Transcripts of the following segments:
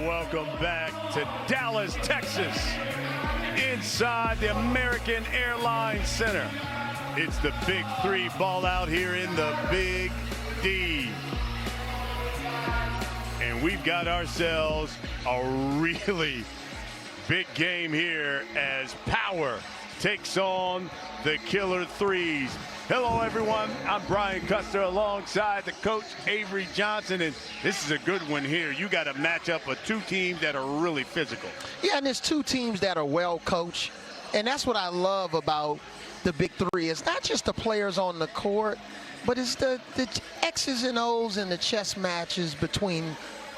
Welcome back to Dallas, Texas, inside the American Airlines Center. It's the Big 3 ball out here in the Big D. And we've got ourselves a really big game here as Power takes on the Killer Threes. Hello, everyone. I'm Brian Custer alongside the coach, Avery Johnson, and this is a good one here. You got a matchup of two teams that are really physical. Yeah, and there's two teams that are well coached, and that's what I love about the Big 3. It's not just the players on the court, but it's the X's and O's and the chess matches between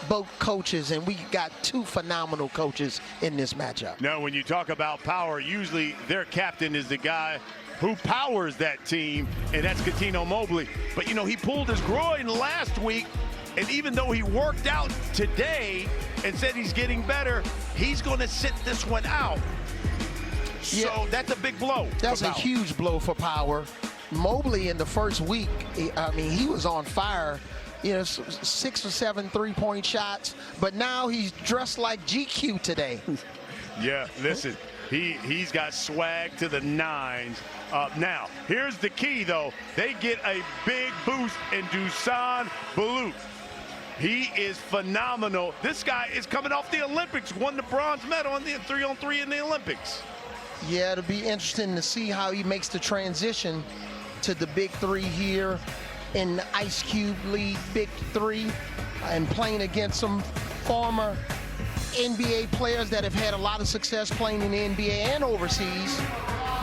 both coaches, and we got two phenomenal coaches in this matchup. Now, when you talk about power, usually their captain is the guy who powers that team, and that's Cuttino Mobley. But, you know, he pulled his groin last week, and even though he worked out today and said he's getting better, he's going to sit this one out. So that's a big blow. That's a huge blow for Power. Mobley in the first week, I mean, he was on fire. You know, 6 or 7 3-point shots, but now he's dressed like GQ today. Yeah, listen, he's got swag to the nines. Now, here's the key, though. They get a big boost in Dusan Bulut. He is phenomenal. This guy is coming off the Olympics, won the bronze medal on the 3-on-3 in the Olympics. Yeah, it'll be interesting to see how he makes the transition to the Big 3 here in the Ice Cube League Big 3 and playing against some former NBA players that have had a lot of success playing in the NBA and overseas.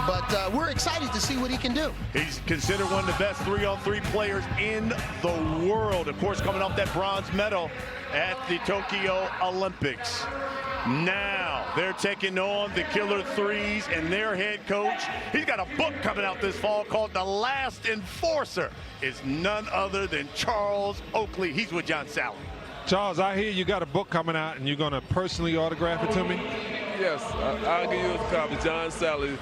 But we're excited to see what he can do. He's considered one of the best 3-on-3 players in the world. Of course, coming off that bronze medal at the Tokyo Olympics. Now they're taking on the Killer Threes and their head coach. He's got a book coming out this fall called The Last Enforcer. It's none other than Charles Oakley. He's with John Sally. Charles, I hear you got a book coming out and you're going to personally autograph it to me? Yes, I'll give you a copy. John Sally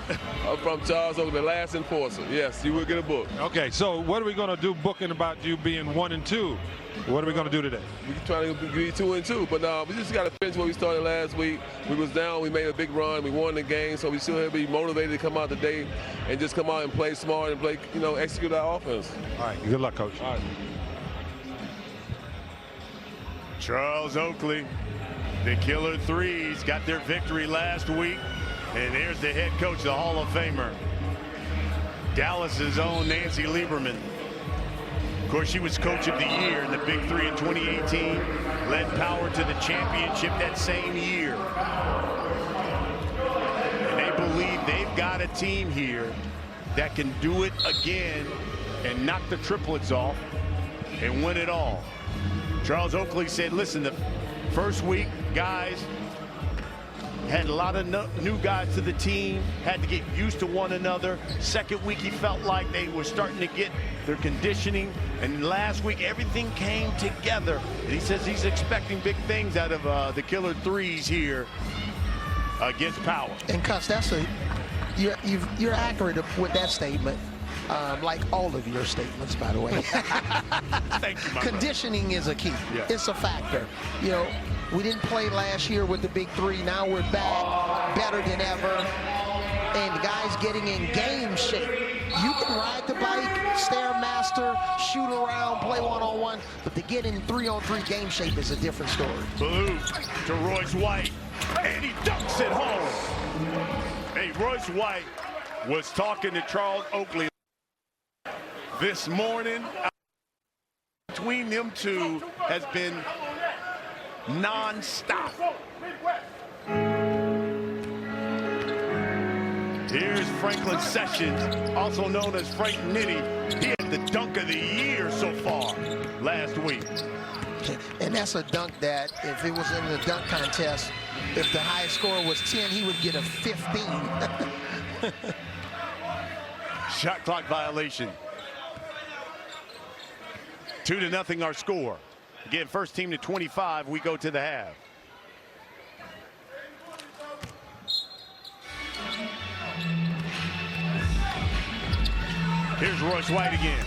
from Charles Oakley, The Last Enforcer. Yes, you will get a book. Okay, so what are we going to do booking about you being 1 and 2? What are we going to do today? We're trying to be 2 and 2, but we just got to finish what we started last week. We was down, we made a big run, we won the game, so we still have to be motivated to come out today and just come out and play smart and play, you know, execute our offense. All right, good luck, Coach. All right. Charles Oakley, the Killer Threes, got their victory last week, and there's the head coach, the Hall of Famer, Dallas's own Nancy Lieberman. Of course, she was Coach of the Year in the Big 3 in 2018, led Power to the championship that same year. And they believe they've got a team here that can do it again and knock the triplets off and win it all. Charles Oakley said, listen, the first week, guys, had a lot of new guys to the team, had to get used to one another. Second week, he felt like they were starting to get their conditioning. And last week, everything came together. And he says he's expecting big things out of the Killer Threes here against Power. And Cuss, you're accurate with that statement. Like all of your statements, by the way. Thank you, my Conditioning is a key. Yeah. It's a factor. You know, we didn't play last year with the Big 3. Now we're back better than ever. And the guys getting in game shape. You can ride the bike, Stairmaster, shoot around, play one-on-one, but to get in 3-on-3 game shape is a different story. Blue to Royce White, and he dunks it home. Hey, Royce White was talking to Charles Oakley this morning. Between them two has been non-stop. Here's Franklin Sessions, also known as Frank Nitty. He had the dunk of the year so far last week. And that's a dunk that, if it was in the dunk contest, if the highest score was 10, he would get a 15. Shot clock violation. 2-0 our score. Again, first team to 25, we go to the half. Here's Royce White again.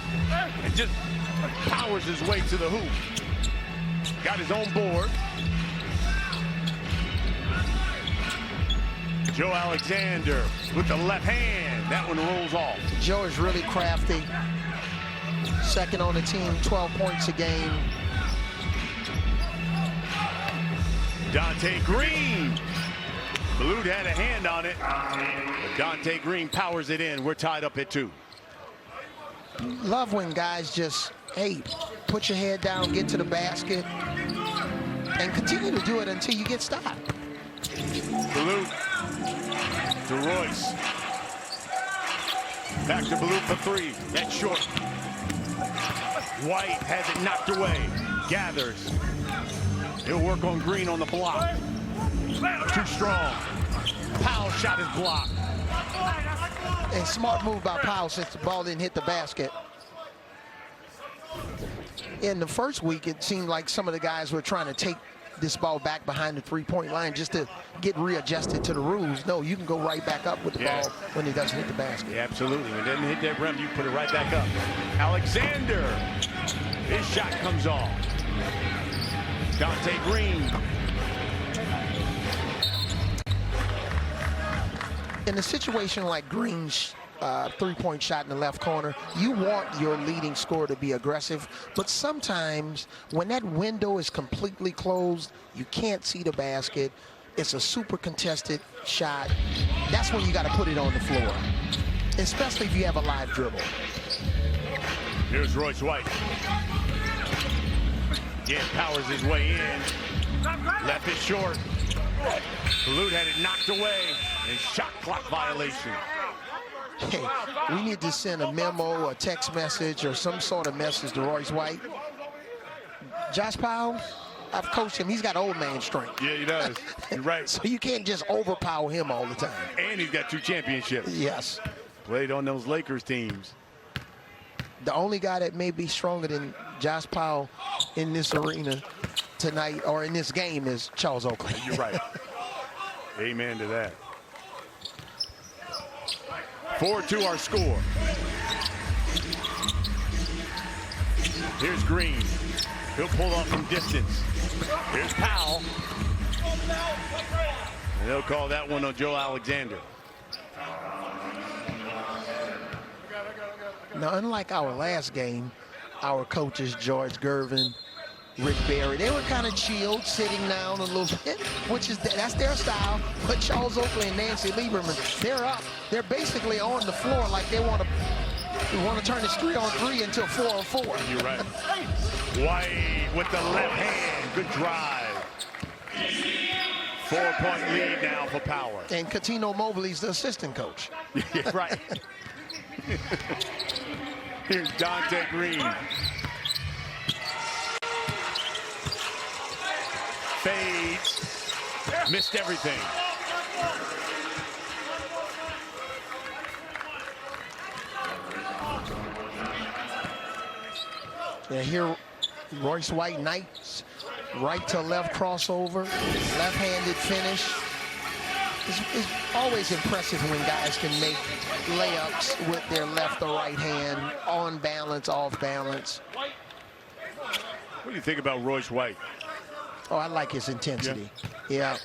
And just powers his way to the hoop. Got his own board. Joe Alexander with the left hand. That one rolls off. Joe is really crafty. Second on the team, 12 points a game. Dante Green. Bulut had a hand on it, but Dante Green powers it in. We're tied up at 2. Love when guys just, hey, put your head down, get to the basket, and continue to do it until you get stopped. Bulut to Royce. Back to Bulut for 3. That's short. White has it knocked away. Gathers. He'll work on Green on the block. Too strong. Powell shot is blocked. A smart move by Powell since the ball didn't hit the basket. In the first week, it seemed like some of the guys were trying to take this ball back behind the three-point line just to get readjusted to the rules. No, you can go right back up with the ball when it doesn't hit the basket. Yeah, absolutely. When it doesn't hit that rim, you put it right back up. Alexander, his shot comes off. Dante Green. In a situation like Green's three-point shot in the left corner, you want your leading scorer to be aggressive, but sometimes when that window is completely closed, you can't see the basket, it's a super contested shot, that's when you got to put it on the floor, especially if you have a live dribble. Here's Royce White. Yeah, powers his way in. Left it short. Bulut had it knocked away, and shot clock violation. Hey, we need to send a memo, a text message, or some sort of message to Royce White. Josh Powell, I've coached him. He's got old man strength. Yeah, he does. You're right. So you can't just overpower him all the time. And he's got 2 championships. Yes. Played on those Lakers teams. The only guy that may be stronger than Josh Powell in this arena tonight or in this game is Charles Oakley. You're right. Amen to that. 4-2 our score. Here's Green. He'll pull off from distance. Here's Powell. And they'll call that one on Joe Alexander. Now, unlike our last game, our coaches, George Gervin, Rick Barry, they were kind of chilled, sitting down a little bit, which is that's their style. But Charles Oakley and Nancy Lieberman, they're up. They're basically on the floor like they want to turn this 3-on-3 into a 4-on-4. You're right. White with the left hand. Good drive. 4-point lead now for Power. And Cuttino Mobley's the assistant coach. Yeah, right. Here's Dante Green. Fades. Missed everything. Yeah, here Royce White, nice right to left crossover, left-handed finish. It's always impressive when guys can make layups with their left or right hand, on balance, off balance. What do you think about Royce White? Oh, I like his intensity. Yeah.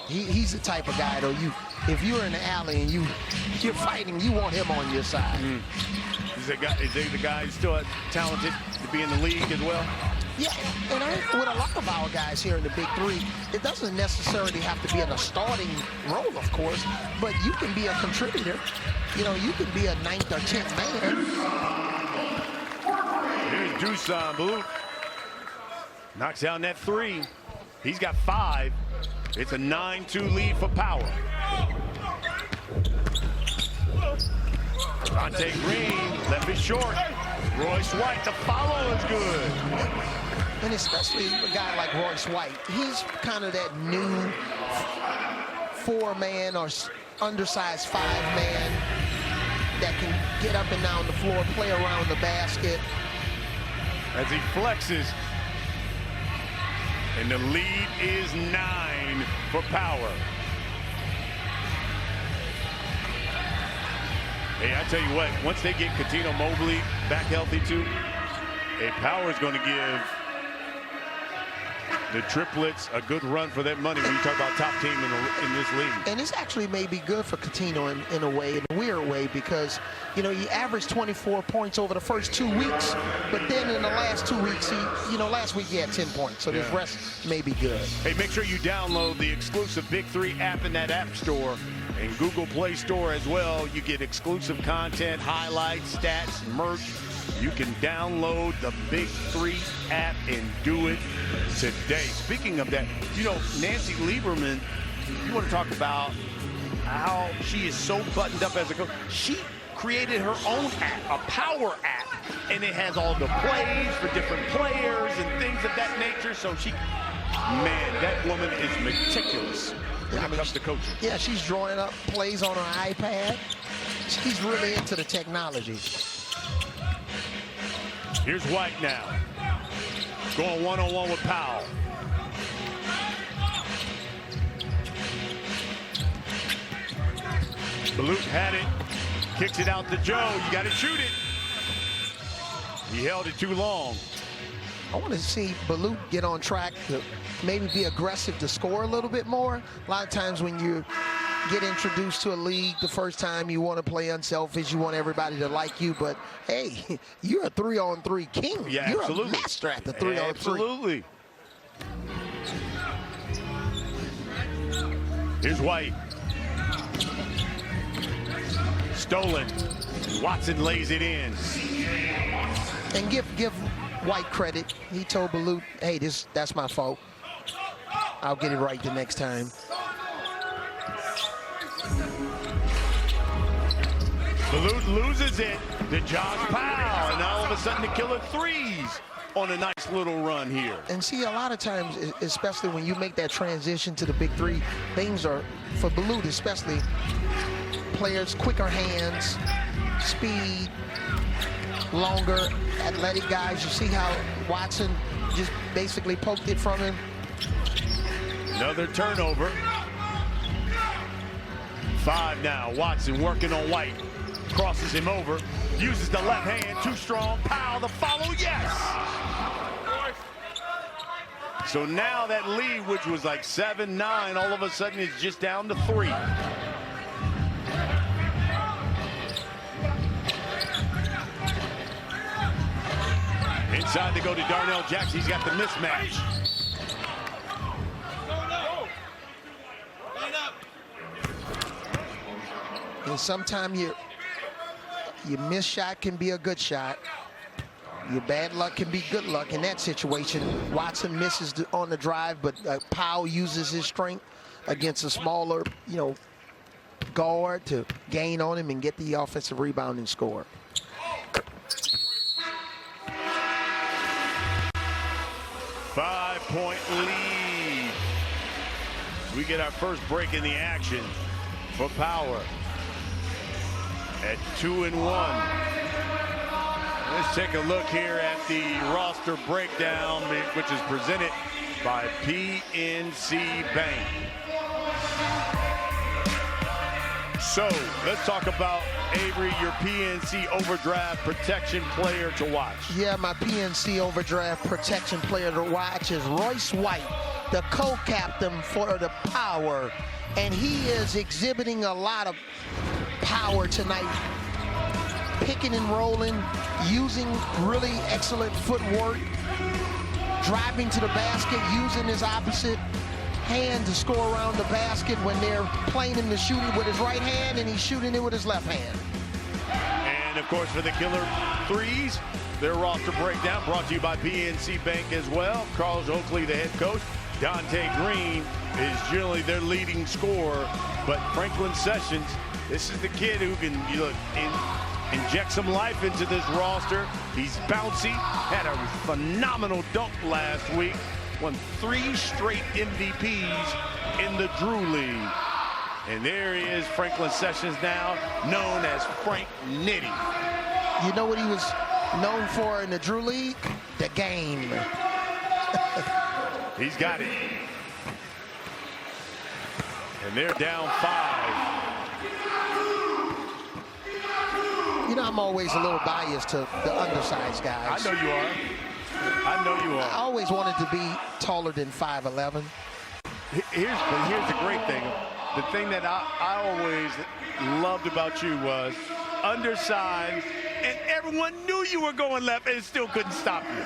He's the type of guy, though, if you're in the alley and you're fighting, you want him on your side. Is the guy still talented to be in the league as well? Yeah, and with a lot of our guys here in the Big 3, it doesn't necessarily have to be in a starting role, of course, but you can be a contributor. You know, you can be a 9th or 10th man. Here's Dusan Bulut. Knocks down that 3. He's got 5. It's a 9-2 lead for Power. Dante Green, left it short. Royce White, the follow is good. And especially a guy like Royce White, he's kind of that new 4-man or undersized 5-man that can get up and down the floor, play around the basket. As he flexes. And the lead is 9 for Power. Hey, I tell you what, once they get Cuttino Mobley back healthy too, Power's going to give The triplets, a good run for that money when you talk about top team in this league. And this actually may be good for Coutinho in a way, in a weird way, because, you know, he averaged 24 points over the first 2 weeks, but then in the last 2 weeks, last week he had 10 points, so this rest may be good. Hey, make sure you download the exclusive Big 3 app in that app store and Google Play Store as well. You get exclusive content, highlights, stats, merch. You can download the Big 3 app and do it today. Speaking of that, you know, Nancy Lieberman, you want to talk about how she is so buttoned up as a coach. She created her own app, a power app, and it has all the plays for different players and things of that nature. So man, that woman is meticulous when it comes to coaching. Yeah, she's drawing up plays on her iPad. She's really into the technology. Here's White now, going one-on-one with Powell. Bulut had it, kicks it out to Joe. You got to shoot it. He held it too long. I want to see Bulut get on track to maybe be aggressive to score a little bit more. A lot of times when you get introduced to a league the first time, you want to play unselfish, you want everybody to like you, but hey, you're a 3-on-3 king. Yeah, you're absolutely. a master at the 3-on-3. Absolutely. Here's White. Stolen. Watson lays it in. And give White credit. He told Bulut, hey, that's my fault. I'll get it right the next time. Bulut loses it to Josh Powell, and all of a sudden the killer threes on a nice little run here. And see, a lot of times, especially when you make that transition to the Big 3, things are, for Bulut especially, players, quicker hands, speed, longer, athletic guys. You see how Watson just basically poked it from him. Another turnover. 5 now. Watson working on White. Crosses him over. Uses the left hand. Too strong. Powell the follow. Yes! So now that lead, which was like 7-9, all of a sudden is just down to 3. Inside to go to Darnell Jackson. He's got the mismatch. And sometimes your missed shot can be a good shot. Your bad luck can be good luck. In that situation, Watson misses on the drive, but Powell uses his strength against a smaller, guard to gain on him and get the offensive rebound and score. Five-point lead. We get our first break in the action for Power at 2-1. Let's take a look here at the roster breakdown, which is presented by PNC Bank. So let's talk about, Avery, your PNC overdraft protection player to watch. Yeah, my PNC overdraft protection player to watch is Royce White, the co-captain for the Power. And he is exhibiting a lot of power tonight. Picking and rolling, using really excellent footwork, driving to the basket, using his opposite hand to score around the basket when they're playing him to shoot it with his right hand and he's shooting it with his left hand. And of course, for the killer threes, their roster breakdown brought to you by PNC Bank as well. Carlos Oakley, the head coach. Dante Green is generally their leading scorer, but Franklin Sessions, this is the kid who can inject some life into this roster. He's bouncy, had a phenomenal dunk last week, won 3 straight MVPs in the Drew League. And there he is, Franklin Sessions, now known as Frank Nitty. You know what he was known for in the Drew League? The game. He's got it. And they're down 5. I'm always a little biased to the undersized guys. I know you are. I know you I are. always wanted to be taller than 5'11". Here's the great thing. The thing that I always loved about you was undersized, and everyone knew you were going left and still couldn't stop you.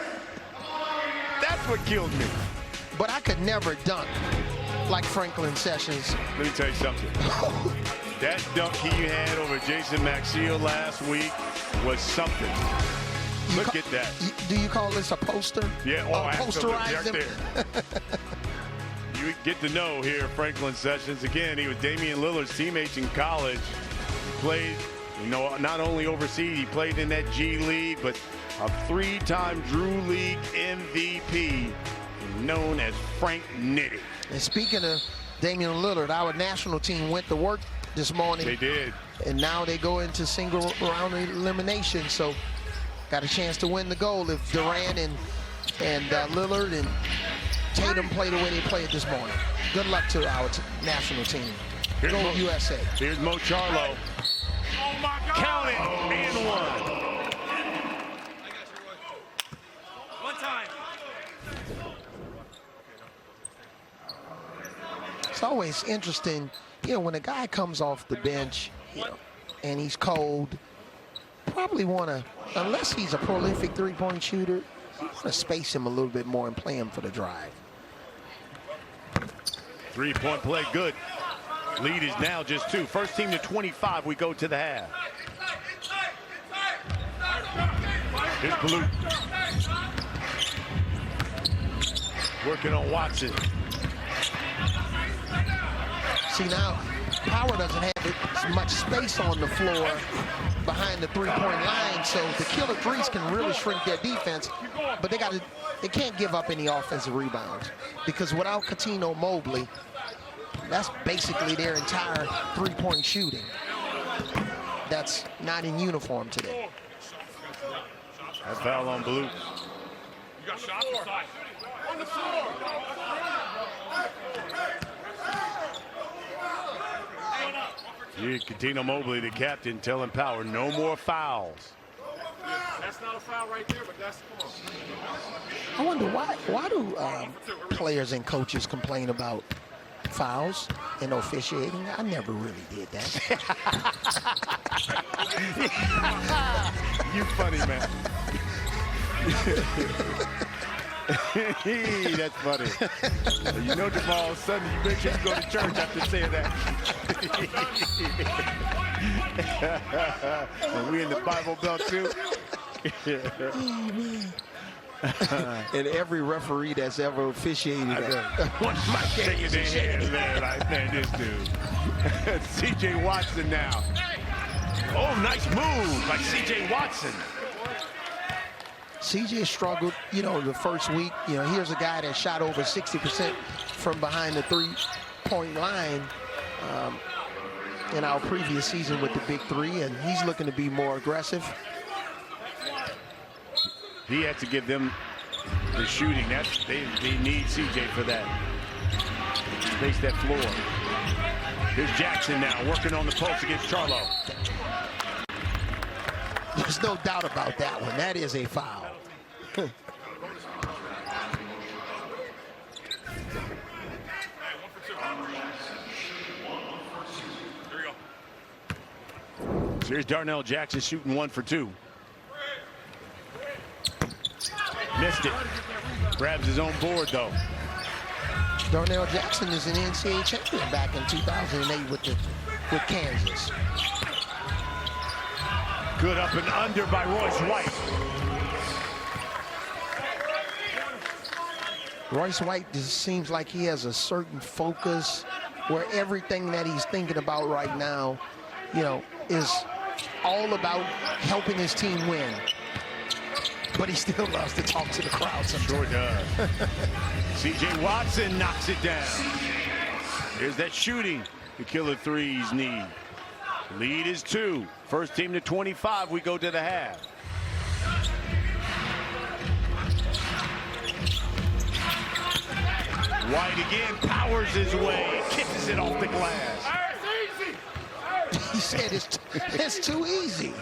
That's what killed me. But I could never dunk like Franklin Sessions. Let me tell you something. That dunk he had over Jason Maxiell last week was something. Look at that. Do you call this a poster? Yeah, absolutely. Posterize him? Right there. You get to know here Franklin Sessions. Again, he was Damian Lillard's teammates in college. He played, not only overseas, he played in that G League, but a 3-time Drew League MVP, known as Frank Nitty. And speaking of Damian Lillard, our national team went to work this morning. They did. And now they go into single round elimination. So got a chance to win the gold if Durant and Lillard and Tatum play the way they played this morning. Good luck to our national team. Go USA. Here's Mo Charlo. Count it, and one. It's always interesting, when a guy comes off the bench, and he's cold, probably want to, unless he's a prolific three-point shooter, you want to space him a little bit more and play him for the drive. Three-point play, good. Lead is now just 2. First team to 25, we go to the half. Here's Bulut. Working on Watson. See, now Power doesn't have as much space on the floor behind the three-point line, so the killer threes can really shrink their defense, but they can't give up any offensive rebounds, because without Coutinho Mobley, that's basically their entire three-point shooting. That's not in uniform today. That foul on Bulut. You got shots inside. On the floor. Coutinho Mobley, the captain, telling Power no more fouls. That's not a foul right there, but that's, come on. I wonder why do players and coaches complain about fouls and officiating? I never really did that. You funny, man. That's funny. You know, tomorrow Sunday, you make sure you go to church after saying that. And we in the Bible Belt too. Oh, man. And every referee that's ever officiated one of my games shaking their head, man, like, man, this dude. C.J. Watson now. Oh, nice move by C.J. Watson. CJ struggled, the first week. Here's a guy that shot over 60% from behind the three-point line in our previous season with the Big 3, and he's looking to be more aggressive. He had to give them the shooting. They need CJ for that. Space that floor. Here's Jackson now working on the post against Charlo. There's no doubt about that one. That is a foul. So here's Darnell Jackson shooting 1 for 2. Missed it. Grabs his own board, though. Darnell Jackson is an NCAA champion back in 2008 with Kansas. Good up and under by Royce White. Royce White just seems like he has a certain focus where everything that he's thinking about right now, is all about helping his team win. But he still loves to talk to the crowd sometimes. Sure does. C.J. Watson knocks it down. Here's that shooting the killer threes need. Lead is 2. First team to 25, we go to the half. White again powers his way, kisses it off the glass. He said it's too easy.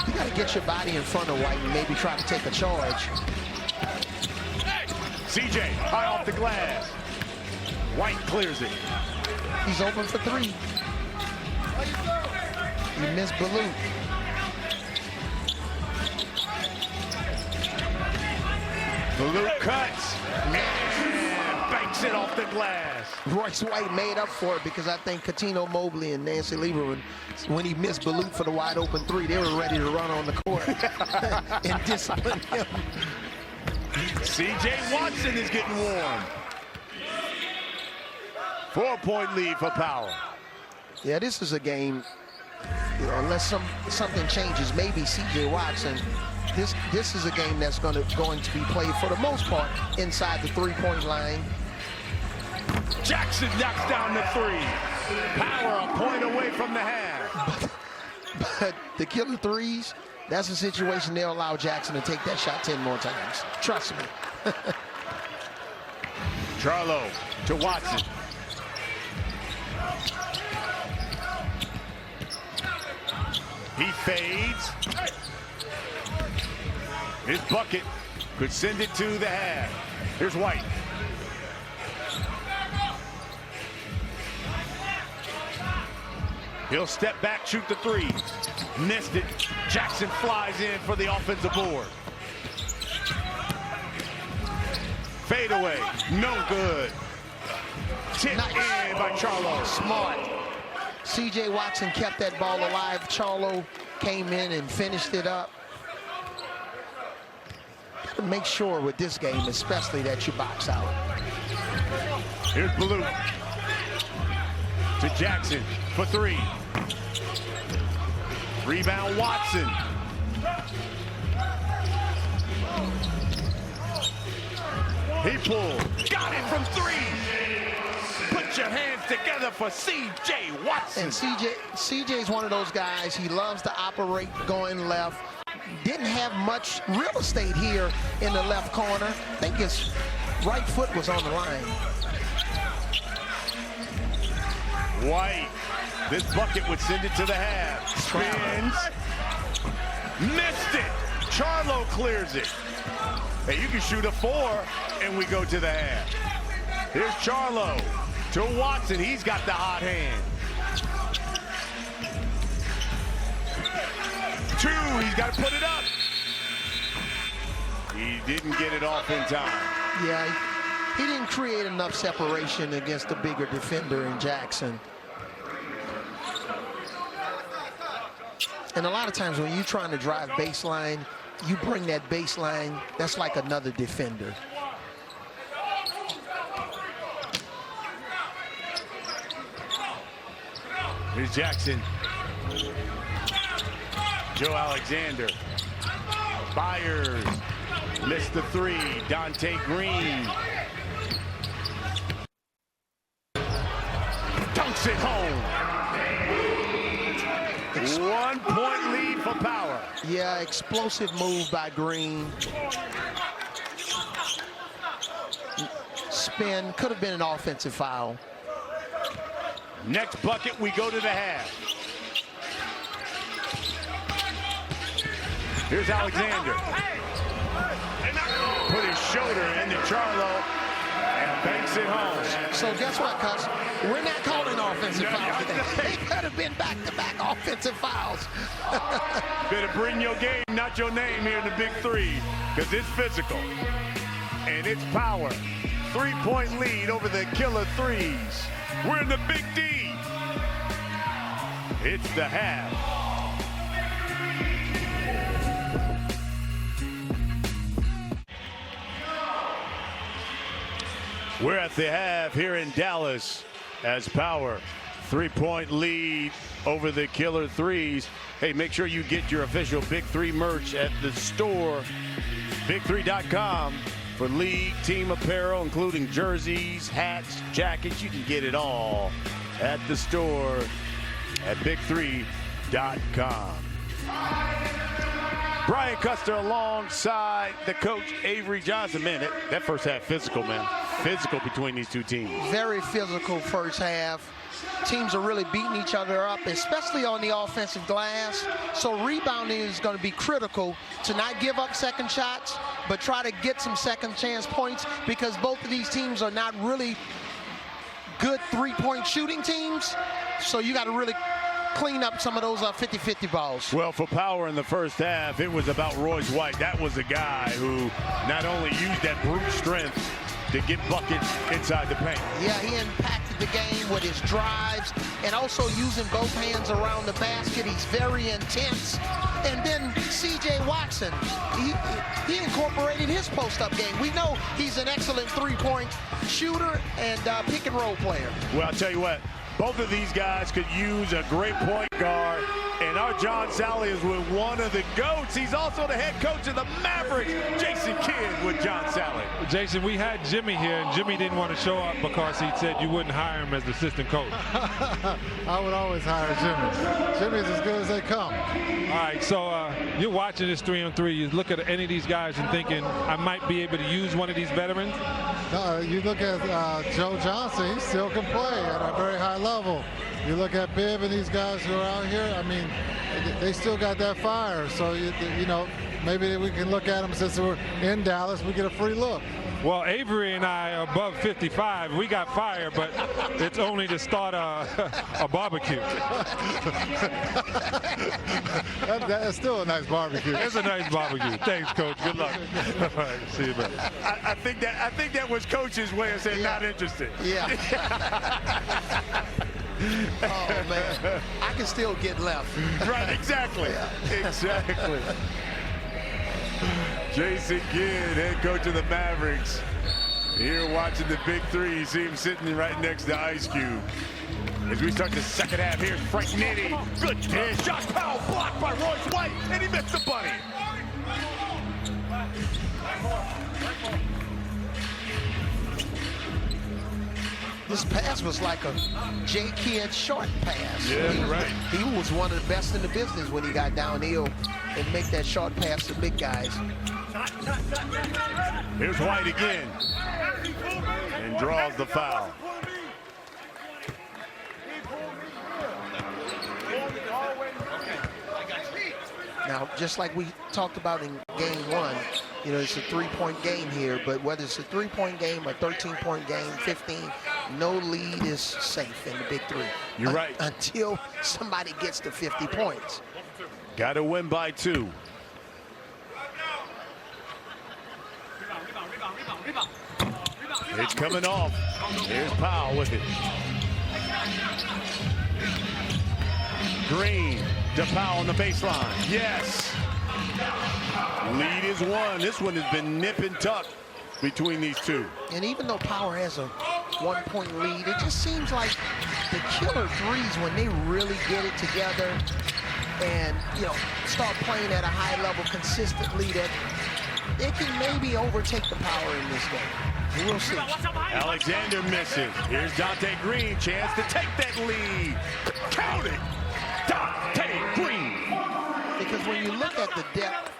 You got to get your body in front of White and maybe try to take a charge. CJ, high off the glass. White clears it. He's open for three. He missed Bulut. Bulut cuts and banks it off the glass. Royce White made up for it because I think Katino Mobley and Nancy Lieberman, when he missed Bulut for the wide open three, they were ready to run on the court and discipline him. C.J. Watson is getting warm. 4-point lead for Power. Yeah, this is a game, unless something changes, maybe C.J. Watson, this is a game that's going to be played for the most part inside the three-point line. Jackson knocks down the three. Power a point away from the half. But the killer threes, that's a situation they'll allow Jackson to take that shot 10 more times. Trust me. Charlo to Watson. He fades. His bucket could send it to the half. Here's White. He'll step back, shoot the three. Missed it. Jackson flies in for the offensive board. Fade away. No good. Tipped in by Charlo. Smart. C.J. Watson kept that ball alive. Charlo came in and finished it up. Gotta make sure with this game, especially, that you box out. Here's Bulut to Jackson for three. Rebound Watson. He pulled. Got it from three. Put your hands together for C.J. Watson. And CJ's one of those guys, he loves to operate going left. Didn't have much real estate here in the left corner. I think his right foot was on the line. White. This bucket would send it to the half. Spins. Missed it. Charlo clears it. Hey, you can shoot a 4 and we go to the half. Here's Charlo to Watson. He's got the hot hand. 2, he's got to put it up. He didn't get it off in time. Yeah, he didn't create enough separation against the bigger defender in Jackson. And a lot of times when you're trying to drive baseline, you bring that baseline, that's like another defender. Here's Jackson. Joe Alexander. Byers. Missed the three. Dante Green. Dunks it home. 1-point lead for Power. Yeah, explosive move by Green. Spin, could have been an offensive foul. Next bucket, we go to the half. Here's Alexander. Put his shoulder into Charlo and banks it home. So guess what, Cuz? We're not calling offensive fouls today. They could have been back-to-back offensive fouls. Better bring your game, not your name here in the Big 3, because it's physical. And it's Power. 3-point lead over the killer threes. We're in the Big D. It's the half. We're at the half here in Dallas as Power. 3-point lead over the killer threes. Hey, make sure you get your official Big 3 merch at the store, Big3.com, for league team apparel, including jerseys, hats, jackets. You can get it all at the store at Big3.com. Brian Custer alongside the coach Avery Johnson. Man, that first half physical, man. physical between these two teams. Very physical first half. Teams are really beating each other up, especially on the offensive glass. So rebounding is going to be critical to not give up second shots, but try to get some second chance points, because both of these teams are not really good three-point shooting teams. So you got to really clean up some of those 50-50 balls. Well, for Power in the first half, it was about Royce White. That was the guy who not only used that brute strength to get buckets inside the paint. Yeah, he impacted the game with his drives and also using both hands around the basket. He's very intense. And then C.J. Watson, he incorporated his post-up game. We know he's an excellent three-point shooter and pick-and-roll player. Well, I'll tell you what, both of these guys could use a great point guard. And our John Sally is with one of the GOATs. He's also the head coach of the Mavericks. Jason Kidd with John Sally. Jason, we had Jimmy here, and Jimmy didn't want to show up because he said you wouldn't hire him as the assistant coach. I would always hire Jimmy. Jimmy's as good as they come. All right, so you're watching this 3-on-3. You look at any of these guys and thinking, I might be able to use one of these veterans? You look at Joe Johnson, he still can play at a very high level. You look at Bibb and these guys who are out here, I mean, they still got that fire. So, you know, maybe we can look at them since we're in Dallas, we get a free look. Well, Avery and I are above 55. We got fire, but it's only to start a barbecue. That's still a nice barbecue. It's a nice barbecue. Thanks, Coach. Good luck. All right, see you, man. I think that was Coach's way of saying not interested. Yeah. Oh, man. I can still get left. Right, exactly. Yeah. Exactly. Jason Kidd, head coach of the Mavericks. Here watching the Big 3. You see him sitting right next to Ice Cube. As we start the second half, here's Frank Nitty. Good dish. Josh Powell blocked by Royce White, and he missed the bunny. This pass was like a J. Kidd short pass. Yeah, right. He was one of the best in the business when he got downhill and make that short pass to big guys. Here's White again. And draws the foul. Now, just like we talked about in game one, you know, it's a three-point game here, but whether it's a three-point game, a 13-point game, 15, no lead is safe in the Big 3. You're right. Until somebody gets to 50 points. Got to win by 2. It's coming off. Here's Powell with it. Green to Powell on the baseline. Yes. Lead is 1. This one has been nip and tuck between these two. And even though Power has a 1-point lead, it just seems like the killer threes, when they really get it together and, you know, start playing at a high level consistently, that it can maybe overtake the Power in this game. We'll see. Alexander misses. Here's Dante Green, chance to take that lead. Count it. Dante Green. Because when you look at the depth,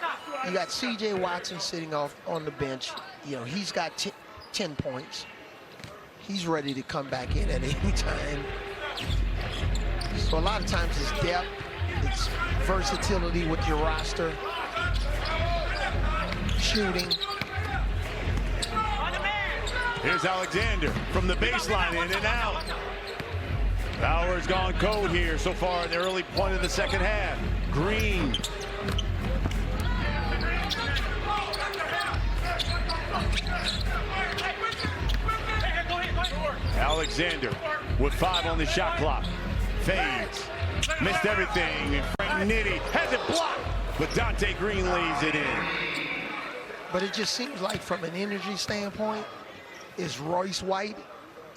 you got C.J. Watson sitting off on the bench. You know, he's got 10 points. He's ready to come back in at any time. So a lot of times it's depth, it's versatility with your roster, shooting. Here's Alexander from the baseline, in and out. Power's gone cold here so far in the early point of the second half. Green. Alexander with 5 on the shot clock. Fades. Missed everything. And Frank Nitty has it blocked, but Dante Green lays it in. But it just seems like from an energy standpoint, is Royce White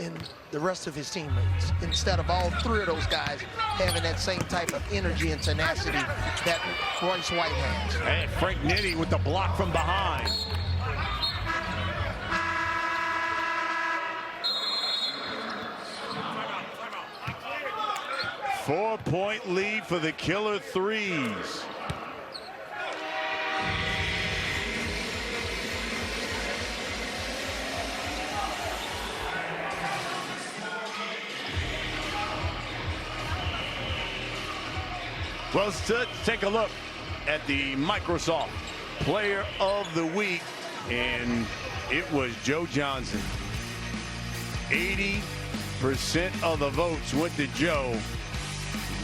and the rest of his teammates, instead of all 3 of those guys having that same type of energy and tenacity that Royce White has. And Frank Nitty with the block from behind. Four-point lead for the Killer Threes. Well, let's take a look at the Microsoft Player of the Week, and it was Joe Johnson. 80% of the votes went to Joe.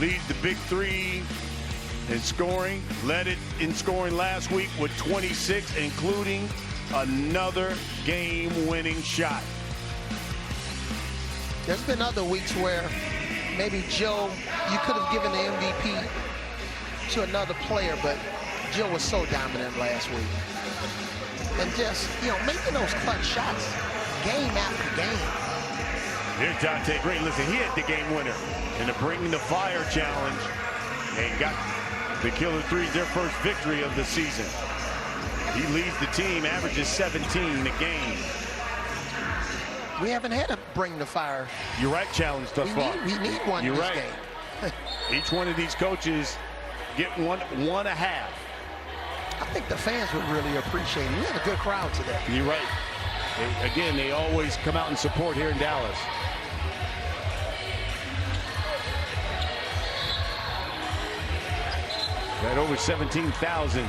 Leads the Big 3 in scoring. Led it in scoring last week with 26, including another game-winning shot. There's been other weeks where maybe Joe, you could have given the MVP to another player, but Joe was so dominant last week. And just, making those clutch shots game after game. Here's Dante Green. Listen, he hit the game winner in the Bring the Fire challenge and got the Killer Threes their first victory of the season. He leads the team, averages 17 a game. We haven't had a Bring the Fire. You're right, challenge thus far. We need one You're this right. game. Each one of these coaches get one and a half. I think the fans would really appreciate it. We had a good crowd today. You're right. Again, they always come out and support here in Dallas. Had over 17,000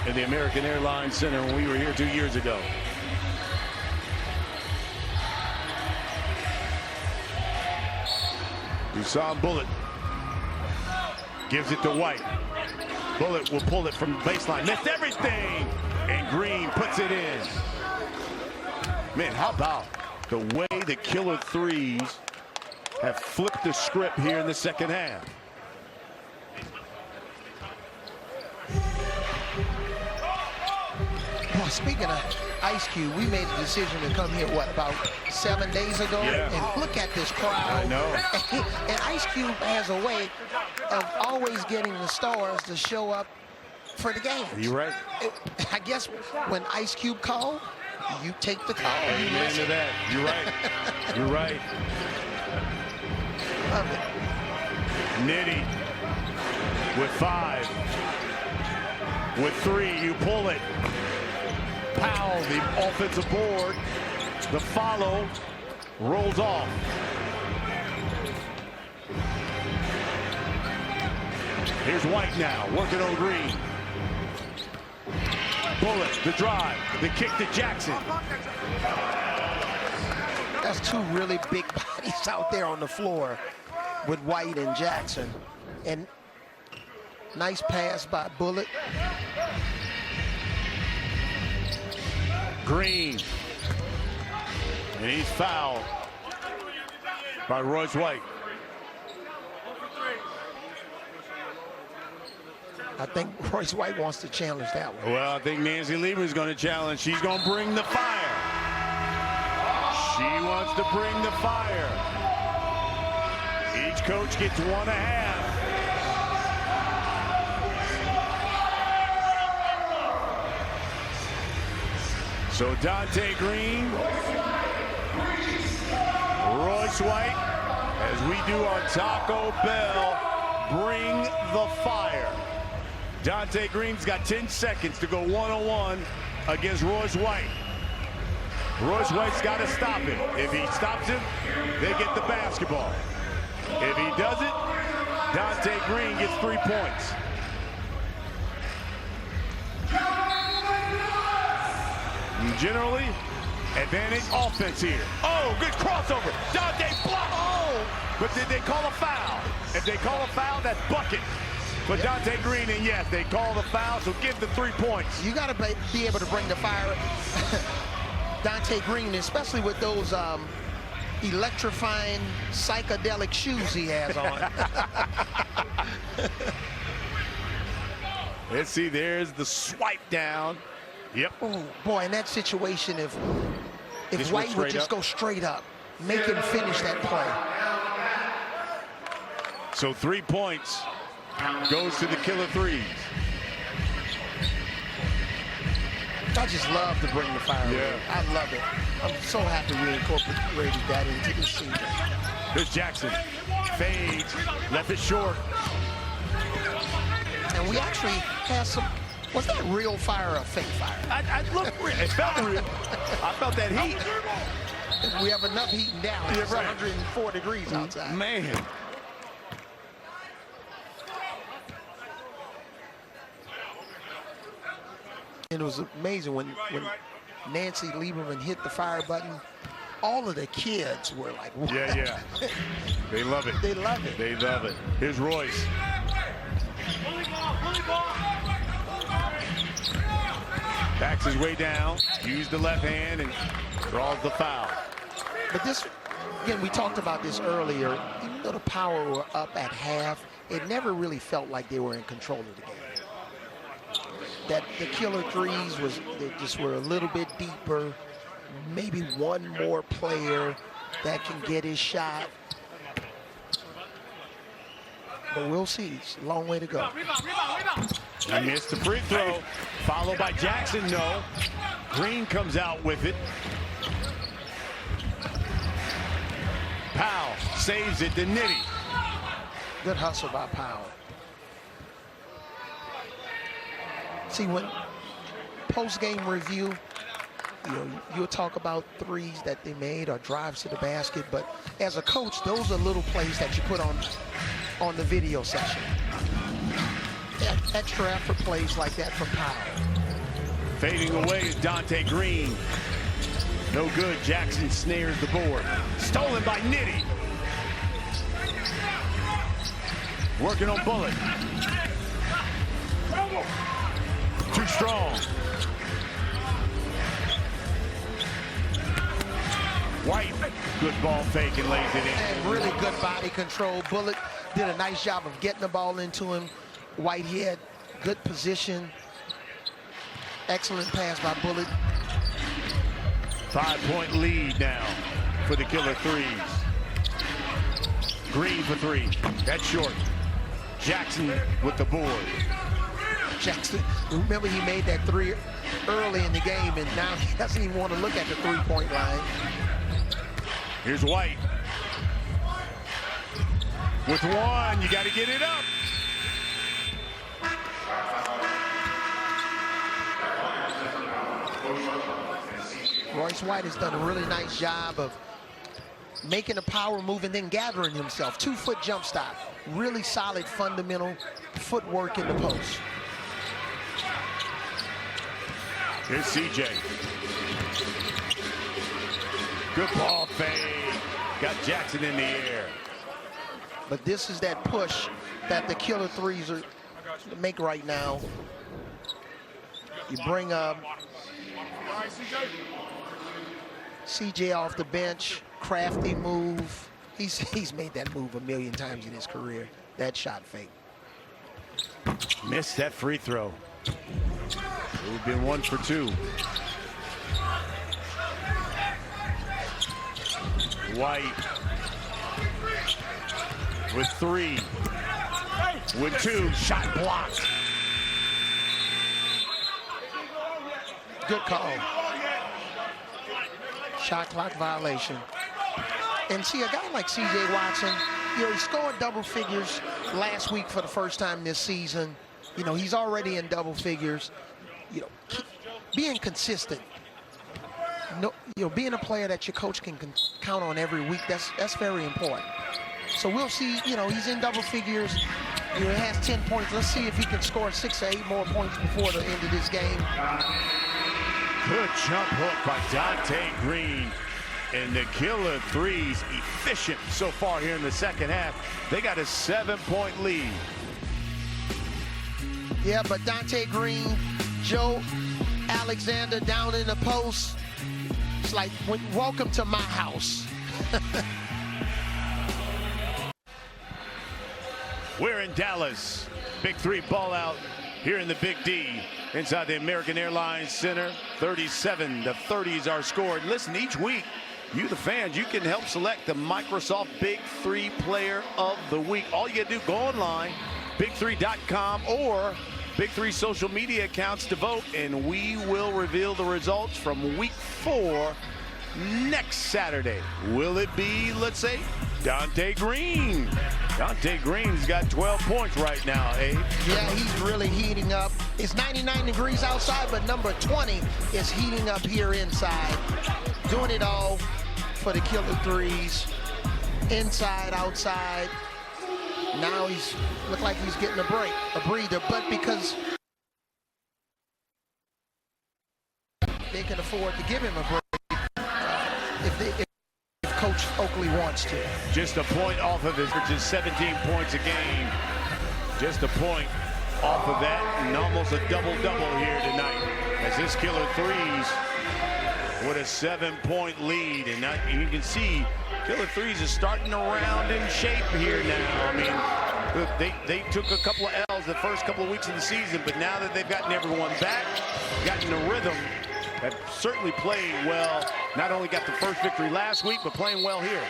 in the American Airlines Center when we were here 2 years ago. Dusan Bulut gives it to White. Bulut will pull it from baseline. Missed everything! And Green puts it in. Man, how about the way the Killer Threes have flipped the script here in the second half? Well, speaking of Ice Cube, we made a decision to come here, about 7 days ago? Yeah. And look at this crowd. I know. And Ice Cube has a way of always getting the stars to show up for the games. You're right. I guess when Ice Cube called, you take the call. Amen to that. You're right. You're right. Love it. Nitty with 5. With 3, you pull it. Powell, the offensive board. The follow rolls off. Here's White now, working on Green. Bulut, the drive, the kick to Jackson. That's two really big bodies out there on the floor with White and Jackson. And nice pass by Bulut. Green. And he's fouled by Royce White. I think Royce White wants to challenge that one. Well, I think Nancy Lieber's going to challenge. She's going to bring the fire. She wants to bring the fire. Each coach gets 1.5. So Dante Green, Royce White, as we do our Taco Bell, bring the fire. Dante Green's got 10 seconds to go one-on-one against Royce White. Royce White's got to stop him. If he stops him, they get the basketball. If he doesn't, Dante Green gets 3 points. And generally, advantage offense here. Oh, good crossover. Dante block. Oh, but did they call a foul? If they call a foul, that's bucket. But Dante Green, and yes, they call the foul, so give the 3 points. You got to be able to bring the fire. Dante Green, especially with those electrifying psychedelic shoes he has on. Let's see, there's the swipe down. Yep. Oh, boy, in that situation, if Just White went would straight just up. go straight up, make him finish that play. So 3 points goes to the Killer Threes. I just love to bring the fire. Yeah. I love it. I'm so happy we incorporated that into the season. Here's Jackson. Fades. Left it short. And we actually had some. Was that real fire or fake fire? I look real. It felt real. I felt that heat. We have enough heat in Dallas. Yeah, It's right. 104 degrees outside. Man. And it was amazing when Nancy Lieberman hit the fire button. All of the kids were like, what? Yeah. They love it. They love it. They love it. Here's Royce. Backs his way down, used the left hand and draws the foul. But this, again, we talked about this earlier. Even though the Power were up at half, it never really felt like they were in control of the game. That the killer threes they just were a little bit deeper. Maybe one more player that can get his shot. But we'll see. It's a long way to go. He missed the free throw, followed by Jackson. No. Green comes out with it. Powell saves it to Nitty. Good hustle by Powell. See, when post-game review, you'll talk about threes that they made or drives to the basket, but as a coach, those are little plays that you put on the video session. Extra effort plays like that from Powell. Fading away is Dante Green. No good. Jackson snares the board. Stolen by Nitty. Working on Bulut. Too strong. White, good ball fake and lays it in. And really good body control. Bulut did a nice job of getting the ball into him. Whitehead, good position. Excellent pass by Bulut. 5-point lead now for the killer threes. Green for three. That's short. Jackson with the board. Jackson, remember he made that three early in the game, and now he doesn't even want to look at the three-point line. Here's White. With one, you got to get it up. Royce White has done a really nice job of making a power move and then gathering himself. 2-foot jump stop. Really solid fundamental footwork in the post. Here's CJ. Good ball fade. Got Jackson in the air. But this is that push that the killer threes are make right now. You bring CJ off the bench, crafty move. He's made that move a million times in his career. That shot fake. Missed that free throw. We've been 1 for 2. White with 3. With 2. Shot blocked. Good call. Shot clock violation. And see, a guy like C.J. Watson, he scored double figures last week for the first time this season. He's already in double figures. Being consistent. Being a player that your coach can count on every week, that's very important. So we'll see, he's in double figures. He has 10 points. Let's see if he can score 6 or 8 more points before the end of this game. Good jump hook by Dante Green. And the killer threes efficient so far here in the second half. They got a 7-point lead. Yeah, but Dante Green, Joe Alexander down in the post. It's like, welcome to my house. We're in Dallas. Big 3 ball out here in the Big D. Inside the American Airlines Center. 37 to 30s are scored. Listen, each week, you, the fans, you can help select the Microsoft Big 3 Player of the Week. All you got to do, go online, big3.com or Big 3 social media accounts to vote, and we will reveal the results from week 4 next Saturday. Will it be, let's say, Dante Green? Dante Green's got 12 points right now, Abe. Yeah, he's really heating up. It's 99 degrees outside, but number 20 is heating up here inside. Doing it all for the killer threes. Inside, outside. Now look like he's getting a break, a breather, but because they can afford to give him a break if Coach Oakley wants to. Just a point off of his, which is 17 points a game. Just a point off of that, and almost a double-double here tonight as this killer threes with a 7-point lead. And you can see killer threes is starting to round in shape here now. I mean, look, they took a couple of L's the first couple of weeks of the season, but now that they've gotten everyone back, gotten the rhythm, have certainly played well. Not only got the first victory last week, but playing well here.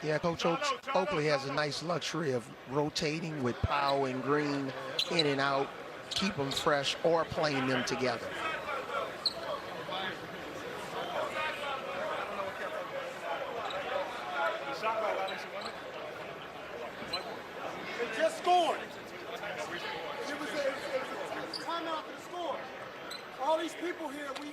Yeah, Coach Oakley has a nice luxury of rotating with Powell and Green in and out, keep them fresh, or playing them together. They just scored. It was a timeout for the score. All these people here, we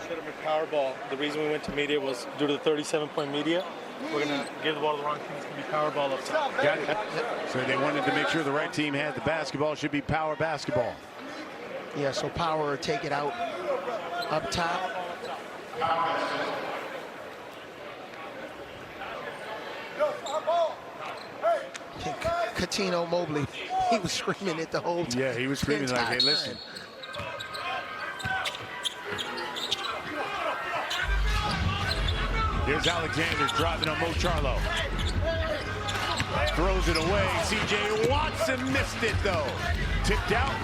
should have been power ball. The reason we went to media was due to the 37-point media. We're going to give the ball to the wrong team. It's going to be power ball up top. Got it. So they wanted to make sure the right team had the basketball. Should be power basketball. Yeah, so Power will take it out up top. Catino Mobley, he was screaming it the whole time. Yeah, he was screaming like, hey, listen. Here's Alexander driving on Mo Charlo. Throws it away. C.J. Watson missed it, though. Tipped out.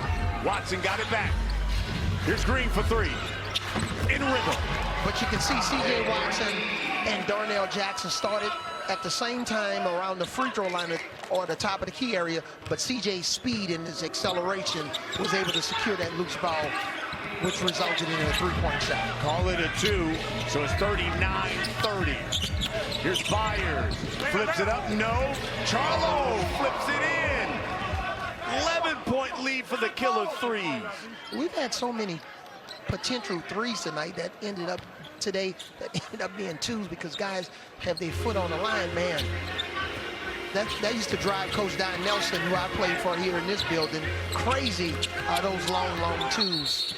Watson got it back. Here's Green for three. In rhythm. But you can see C.J. Watson and Darnell Jackson started at the same time around the free throw line or the top of the key area, but C.J.'s speed and his acceleration was able to secure that loose ball, which resulted in a three-point shot. Call it a two, so it's 39-30. Here's Byers, flips it up, no. Charlo flips it in. 11-point lead for the killer threes. We've had so many potential threes tonight that ended up being twos because guys have their foot on the line, man. That used to drive Coach Don Nelson, who I played for here in this building, crazy, those long twos.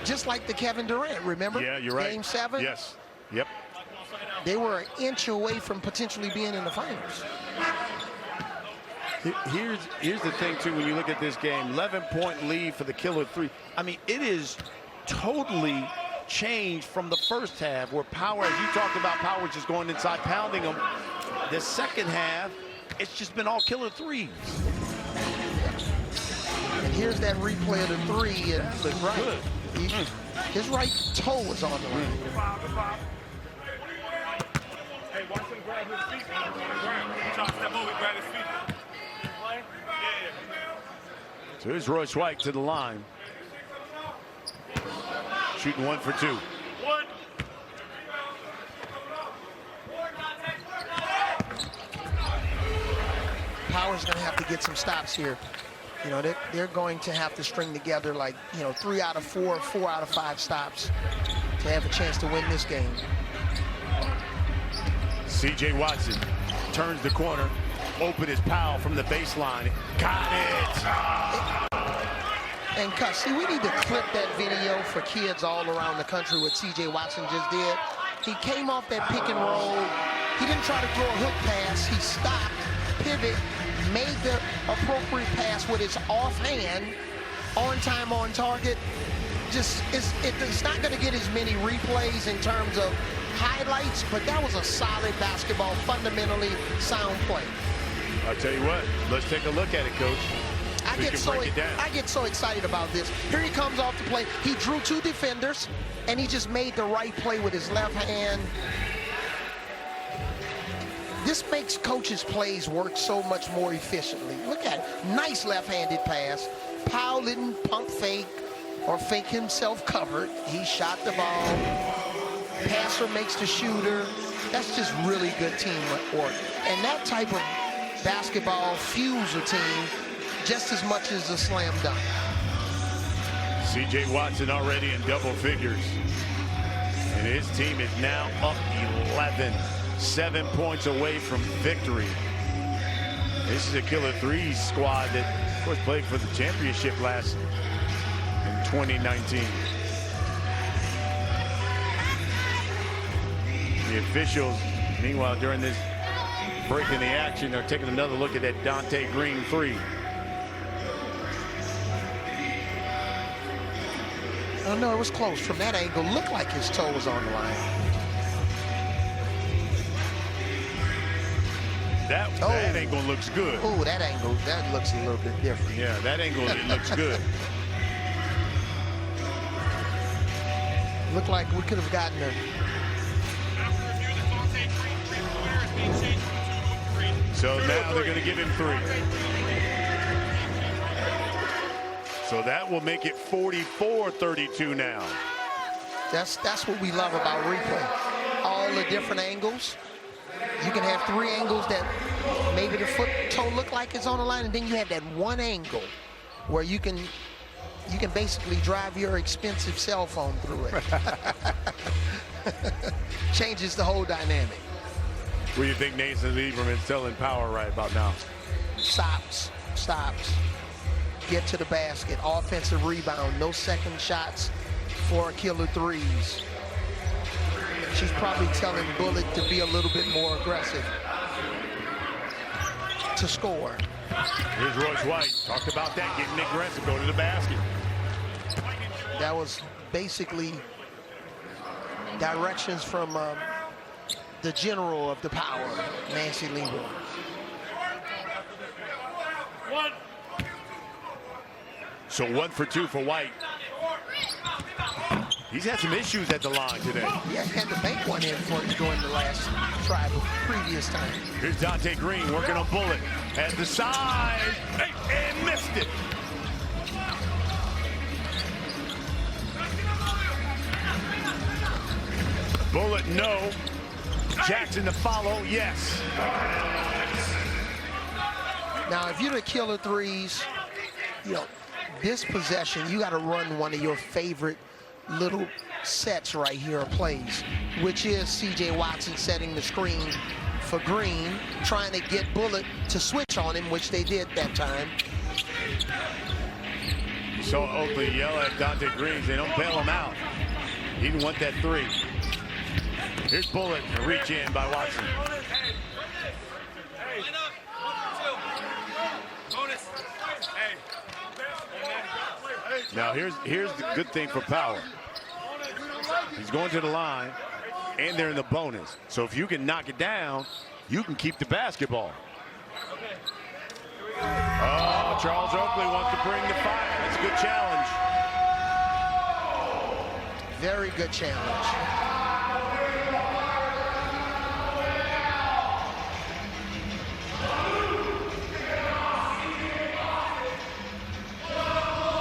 Just like the Kevin Durant, remember? Yeah, you're right. Game 7? Yes. Yep. They were an inch away from potentially being in the finals. Here's the thing, too, when you look at this game. 11-point lead for the killer three. I mean, it is totally changed from the first half where Power, as you talked about, Power just going inside, pounding them. The second half, it's just been all killer threes. And here's that replay of the three. And the right, his right toe was on the line. Hey, watch him grab his feet. Try to step over, grab his feet. So here's Royce White to the line. Shooting 1 for 2. Power's going to have to get some stops here. You know, they're going to have to string together like, 3 out of 4, 4 out of 5 stops to have a chance to win this game. C.J. Watson turns the corner. Open is Powell from the baseline. Got it. And see, we need to clip that video for kids all around the country what C.J. Watson just did. He came off that pick and roll. He didn't try to throw a hook pass. He stopped, pivot, made the appropriate pass with his offhand, on time, on target. It's not going to get as many replays in terms of highlights, but that was a solid basketball, fundamentally sound play. I'll tell you what, let's take a look at it, Coach. I get so excited about this. Here he comes off the play. He drew 2 defenders, and he just made the right play with his left hand. This makes coaches' plays work so much more efficiently. Look at it. Nice left-handed pass. Powell didn't pump fake or fake himself covered. He shot the ball. Passer makes the shooter. That's just really good teamwork. And that type of basketball fuels a team just as much as a slam dunk. C.J. Watson already in double figures. And his team is now up 11, 7 points away from victory. This is a Killer Threes squad that, of course, played for the championship last in 2019. The officials, meanwhile, during this break in the action, are taking another look at that Dante Green three. Oh, no, it was close. From that angle, looked like his toe was on the line. That angle looks good. Oh, that angle, that looks a little bit different. Yeah, that angle, it looks good. Looked like we could have gotten a... So now they're going to give him 3. So that will make it 44-32 now. That's what we love about replay. All the different angles. You can have 3 angles that maybe the foot toe look like it's on the line, and then you have that one angle where you can basically drive your expensive cell phone through it. Changes the whole dynamic. What do you think Nathan Lieberman's telling Power right about now? Stops. Get to the basket. Offensive rebound. No second shots for Killer Threes. She's probably telling Bulut to be a little bit more aggressive to score. Here's Royce White. Talked about that, getting aggressive, go to the basket. That was basically directions from the general of the Power, Nancy Lieberman. So 1 for 2 for White. He's had some issues at the line today. Yeah, had to bank one in for it during the last previous time. Here's Dante Green working on Bulut at the side and missed it. Bulut, no. Jackson to follow, yes. Now, if you're the Killer Threes, you know, this possession, you got to run one of your favorite little sets right here, or plays, which is C.J. Watson setting the screen for Green, trying to get Bulut to switch on him, which they did that time. You saw Oakley yell at Dante Green, they don't bail him out. He didn't want that 3. Here's Bulut, a reach in by Watson. Now here's the good thing for Power. He's going to the line, and they're in the bonus. So if you can knock it down, you can keep the basketball. Oh, Charles Oakley wants to bring the fire. That's a good challenge. Very good challenge.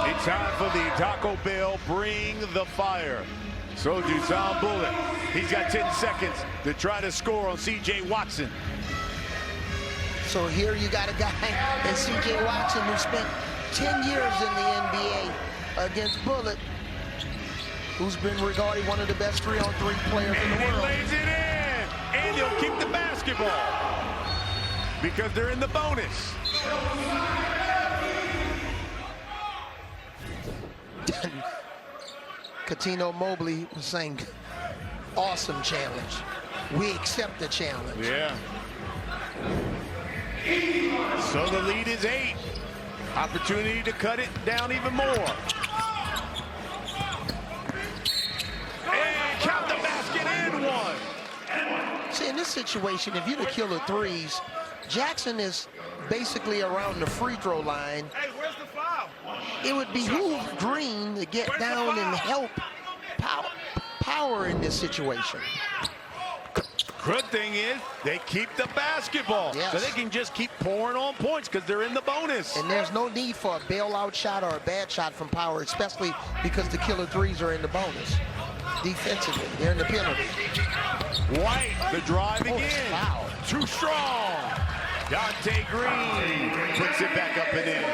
It's time for the Taco Bell Bring the Fire. So Dusan Bulut, he's got 10 seconds to try to score on C.J. Watson. So here you got a guy in C.J. Watson who spent 10 years in the NBA against Bulut, who's been regarded one of the best 3-on-3 players in the world. And he lays it in, and he'll keep the basketball because they're in the bonus. Katino Mobley was saying, awesome challenge. We accept the challenge. Yeah. So the lead is 8. Opportunity to cut it down even more. And count the basket in 1. See, in this situation, if you're the Killer Threes, Jackson is basically around the free throw line. Hey, where's the foul? It would behoove Green to get down and help Power in this situation. Good thing is they keep the basketball, yes, so they can just keep pouring on points because they're in the bonus. And there's no need for a bailout shot or a bad shot from Power, especially because the Killer Threes are in the bonus. Defensively, they're in the penalty. White, the driving in. Wow. Too strong. Dante Green puts it back up and in.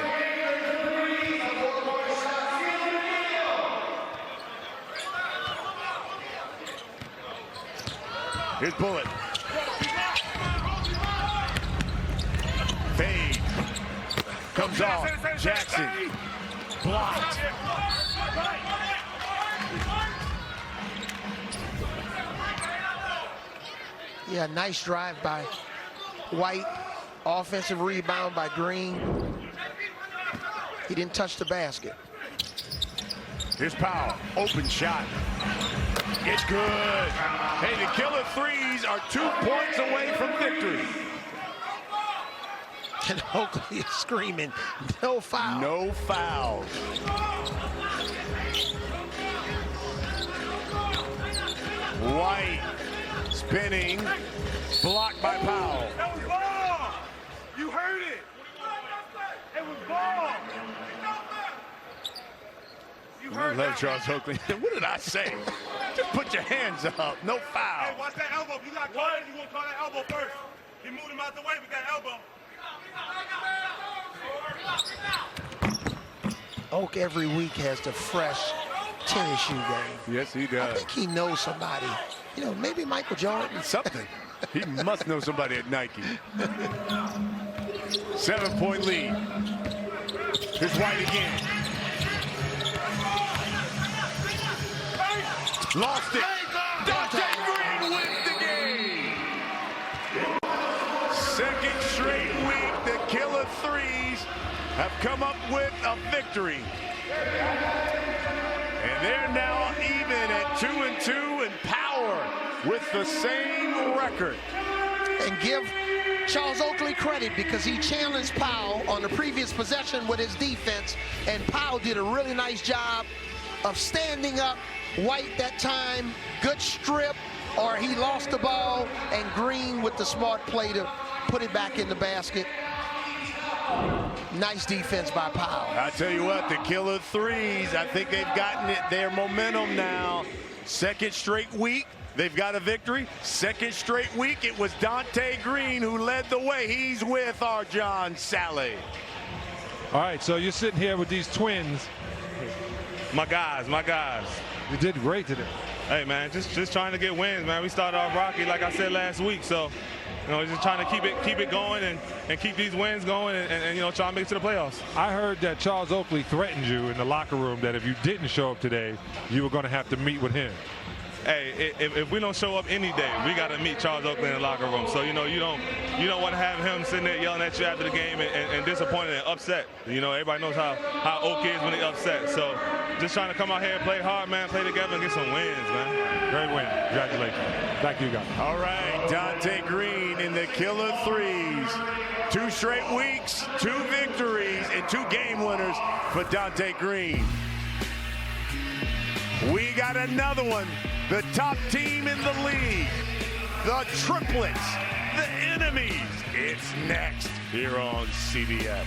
Here's Bulut. Fade. Comes off. Jackson. Blocked. Yeah, nice drive by White. Offensive rebound by Green. He didn't touch the basket. Here's Powell. Open shot. It's good. Hey, the killer threes are 2 points away from victory. And Oakley is screaming, no foul. No fouls. White spinning, blocked by Powell. That was ball. You heard it. It was ball. You heard Love that. Charles Oakley. What did I say? Just put your hands up. No foul. Hey, watch that elbow. If you got caught, you want to call that elbow first. He moved him out the way with that elbow. Oak every week has the fresh tennis shoe game. Yes, he I does. think he knows somebody. You know, maybe Michael Jordan. Something. He must know somebody at Nike. 7-point lead. Here's White again. Lost it. Dante Green wins the game. Second straight week, the killer threes have come up with a victory. And they're now even at 2-2 and Power with the same record. And give Charles Oakley credit because he challenged Powell on the previous possession with his defense, and Powell did a really nice job of standing up. White that time, good strip, or he lost the ball, and Green with the smart play to put it back in the basket. Nice defense by Powell. I tell you what, the killer threes, I think they've gotten it, their momentum now. Second straight week, they've got a victory. Second straight week, it was Dante Green who led the way. He's with our John Sally. All right, so you're sitting here with these twins. My guys. You did great today. Hey, man, just trying to get wins, man. We started off rocky, like I said last week, so you know, just trying to keep it going and keep these wins going and you know, try to make it to the playoffs. I heard that Charles Oakley threatened you in the locker room that if you didn't show up today, you were going to have to meet with him. Hey, if we don't show up any day, we got to meet Charles Oakley in the locker room. So you know, you don't want to have him sitting there yelling at you after the game and disappointed and upset. You know, everybody knows how Oak is when they upset. So just trying to come out here and play hard, man, play together and get some wins, man. Great win. Congratulations. Back to you guys. All right, Dante Green in the killer threes. 2 straight weeks, 2 victories, and 2 game winners for Dante Green. We got another one. The top team in the league, the triplets, the enemies. It's next here on CBS.